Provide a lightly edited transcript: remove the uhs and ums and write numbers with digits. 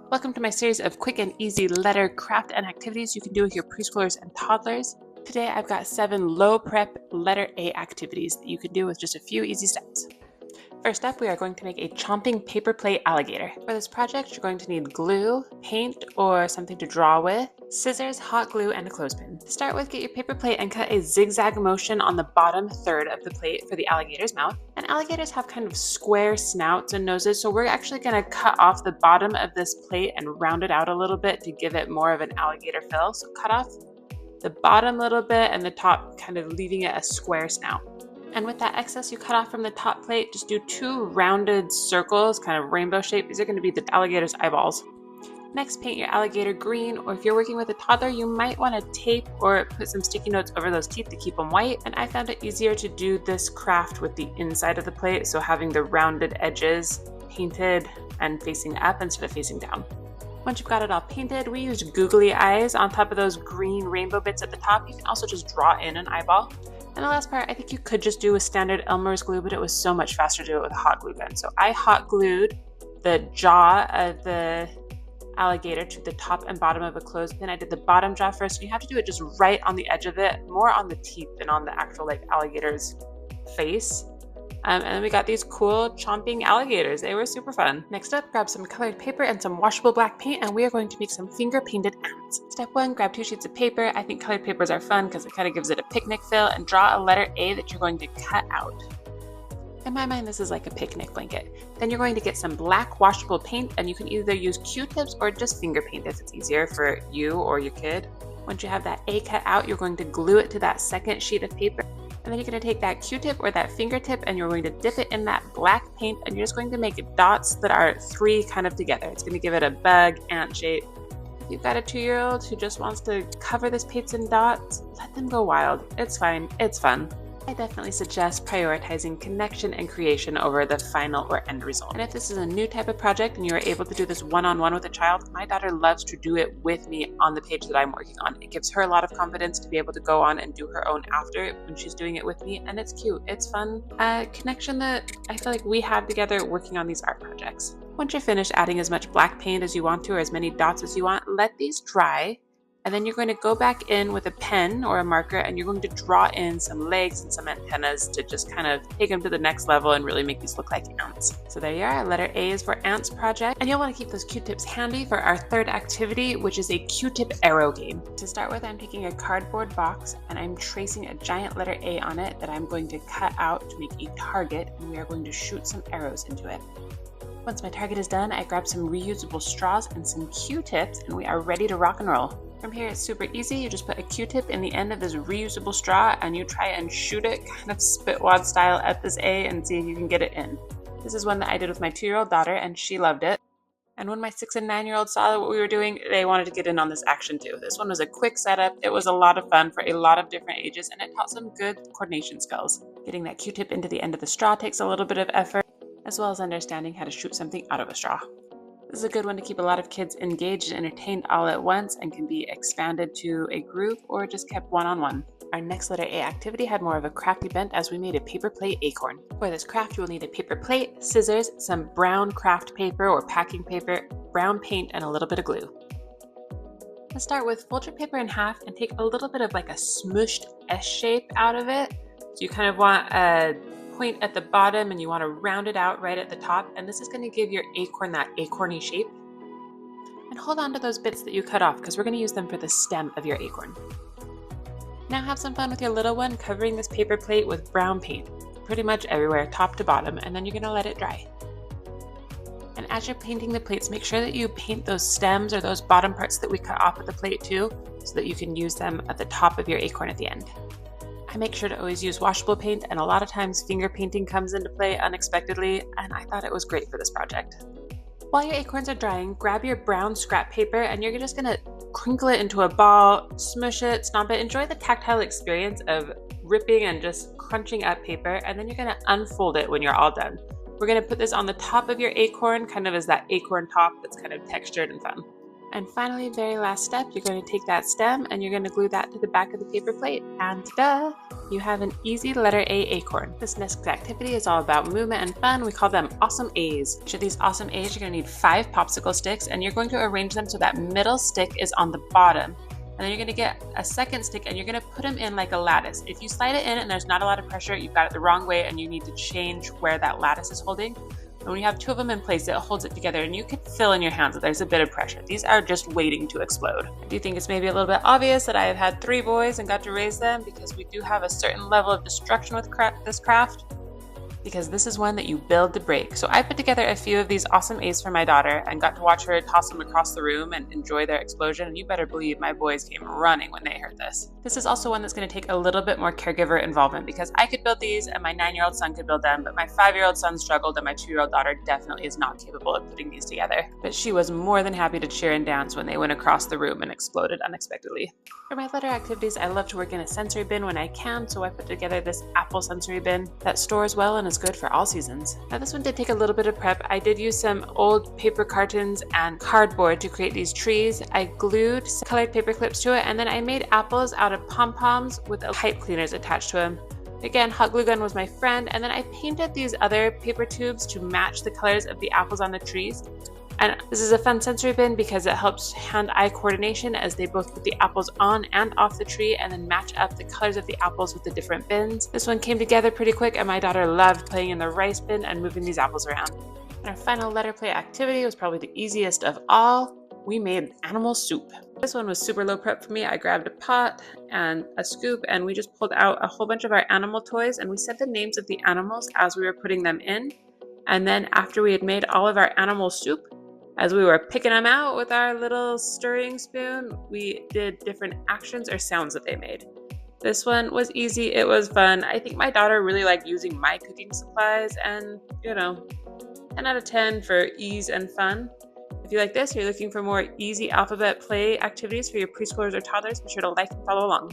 Welcome to my series of quick and easy letter craft and activities you can do with your preschoolers and toddlers. Today I've got 7 low prep letter A activities that you can do with just a few easy steps. First up, we are going to make a chomping paper plate alligator. For this project, you're going to need glue, paint or something to draw with, scissors, hot glue, and a clothespin. To start with, get your paper plate and cut a zigzag motion on the bottom third of the plate for the alligator's mouth. And alligators have kind of square snouts and noses, so we're actually going to cut off the bottom of this plate and round it out a little bit to give it more of an alligator fill. So cut off the bottom a little bit and the top, kind of leaving it a square snout. And with that excess you cut off from the top plate, just do 2 rounded circles, kind of rainbow shape. These are going to be the alligator's eyeballs. Next, paint your alligator green, or if you're working with a toddler, you might want to tape or put some sticky notes over those teeth to keep them white. And I found it easier to do this craft with the inside of the plate, so having the rounded edges painted and facing up instead of facing down. Once you've got it all painted, we used googly eyes on top of those green rainbow bits at the top. You can also just draw in an eyeball. And the last part, I think you could just do with standard Elmer's glue, but it was so much faster to do it with a hot glue gun. So I hot glued the jaw of the alligator to the top and bottom of a clothespin. I did the bottom jaw first, and you have to do it just right on the edge of it, more on the teeth than on the actual alligator's face. And then we got these cool chomping alligators. They were super fun. Next up, grab some colored paper and some washable black paint, and we are going to make some finger painted ants. Step 1, grab 2 sheets of paper. I think colored papers are fun because it kind of gives it a picnic feel, and draw a letter A that you're going to cut out. In my mind, this is like a picnic blanket. Then you're going to get some black washable paint, and you can either use Q-tips or just finger paint if it's easier for you or your kid. Once you have that A cut out, you're going to glue it to that second sheet of paper. And then you're going to take that Q-tip or that fingertip and you're going to dip it in that black paint, and you're just going to make dots that are 3 kind of together. It's going to give it a bug ant shape. If you've got a 2-year-old who just wants to cover this paint in dots, let them go wild. It's fine. It's fun. I definitely suggest prioritizing connection and creation over the final or end result. And if this is a new type of project and you are able to do this one-on-one with a child, my daughter loves to do it with me on the page that I'm working on. It gives her a lot of confidence to be able to go on and do her own after when she's doing it with me, and it's cute, it's fun. A connection that I feel like we have together working on these art projects. Once you're finished adding as much black paint as you want to, or as many dots as you want, let these dry. And then you're going to go back in with a pen or a marker, and you're going to draw in some legs and some antennas to just kind of take them to the next level and really make these look like ants. So there you are, letter A is for ants project. And you'll want to keep those Q-tips handy for our third activity, which is a Q-tip arrow game. To start with, I'm taking a cardboard box and I'm tracing a giant letter A on it that I'm going to cut out to make a target, and we are going to shoot some arrows into it. Once my target is done, I grab some reusable straws and some Q-tips, and we are ready to rock and roll. From here, it's super easy. You just put a Q-tip in the end of this reusable straw and you try and shoot it kind of spitwad style at this A and see if you can get it in. This is one that I did with my 2-year-old daughter, and she loved it. And when my 6 and 9-year-old saw what we were doing, they wanted to get in on this action too. This one was a quick setup. It was a lot of fun for a lot of different ages, and it taught some good coordination skills. Getting that Q-tip into the end of the straw takes a little bit of effort, as well as understanding how to shoot something out of a straw. This is a good one to keep a lot of kids engaged and entertained all at once, and can be expanded to a group or just kept one-on-one. Our next letter A activity had more of a crafty bent, as we made a paper plate acorn. For this craft, you will need a paper plate, scissors, some brown craft paper or packing paper, brown paint, and a little bit of glue. Let's start with fold your paper in half and take a little bit of like a smooshed S shape out of it. So you kind of want a point at the bottom and you want to round it out right at the top, and this is going to give your acorn that acorny shape. And hold on to those bits that you cut off, because we're going to use them for the stem of your acorn. Now have some fun with your little one, covering this paper plate with brown paint pretty much everywhere, top to bottom, and then you're going to let it dry. And as you're painting the plates, make sure that you paint those stems or those bottom parts that we cut off of the plate too, so that you can use them at the top of your acorn at the end. I make sure to always use washable paint, and a lot of times finger painting comes into play unexpectedly, and I thought it was great for this project. While your acorns are drying, grab your brown scrap paper and you're just going to crinkle it into a ball, smush it, stomp it. Enjoy the tactile experience of ripping and just crunching up paper, and then you're going to unfold it when you're all done. We're going to put this on the top of your acorn, kind of as that acorn top that's kind of textured and fun. And finally, very last step, you're going to take that stem and you're going to glue that to the back of the paper plate. And ta-da! You have an easy letter A acorn. This next activity is all about movement and fun. We call them awesome A's. To these awesome A's, you're going to need 5 popsicle sticks, and you're going to arrange them so that middle stick is on the bottom. And then you're going to get a second stick and you're going to put them in like a lattice. If you slide it in and there's not a lot of pressure, you've got it the wrong way and you need to change where that lattice is holding. And when you have 2 of them in place, it holds it together and you can feel in your hands that there's a bit of pressure. These are just waiting to explode. I do think it's maybe a little bit obvious that I have had 3 boys and got to raise them because we do have a certain level of destruction with this craft, because this is one that you build to break. So I put together a few of these awesome A's for my daughter and got to watch her toss them across the room and enjoy their explosion. And you better believe my boys came running when they heard this. This is also one that's going to take a little bit more caregiver involvement, because I could build these and my 9-year-old son could build them, but my 5-year-old son struggled and my 2-year-old daughter definitely is not capable of putting these together. But she was more than happy to cheer and dance when they went across the room and exploded unexpectedly. For my letter activities, I love to work in a sensory bin when I can, so I put together this apple sensory bin that stores well and is good for all seasons. Now this one did take a little bit of prep. I did use some old paper cartons and cardboard to create these trees. I glued some colored paper clips to it, and then I made apples out of pom-poms with pipe cleaners attached to them. Again, hot glue gun was my friend, and then I painted these other paper tubes to match the colors of the apples on the trees. And this is a fun sensory bin because it helps hand-eye coordination as they both put the apples on and off the tree and then match up the colors of the apples with the different bins. This one came together pretty quick and my daughter loved playing in the rice bin and moving these apples around. And our final letter play activity was probably the easiest of all. We made animal soup. This one was super low prep for me. I grabbed a pot and a scoop and we just pulled out a whole bunch of our animal toys and we said the names of the animals as we were putting them in. And then after we had made all of our animal soup, as we were picking them out with our little stirring spoon, we did different actions or sounds that they made. This one was easy, it was fun. I think my daughter really liked using my cooking supplies and, 10 out of 10 for ease and fun. If you like this, or you're looking for more easy alphabet play activities for your preschoolers or toddlers, be sure to like and follow along.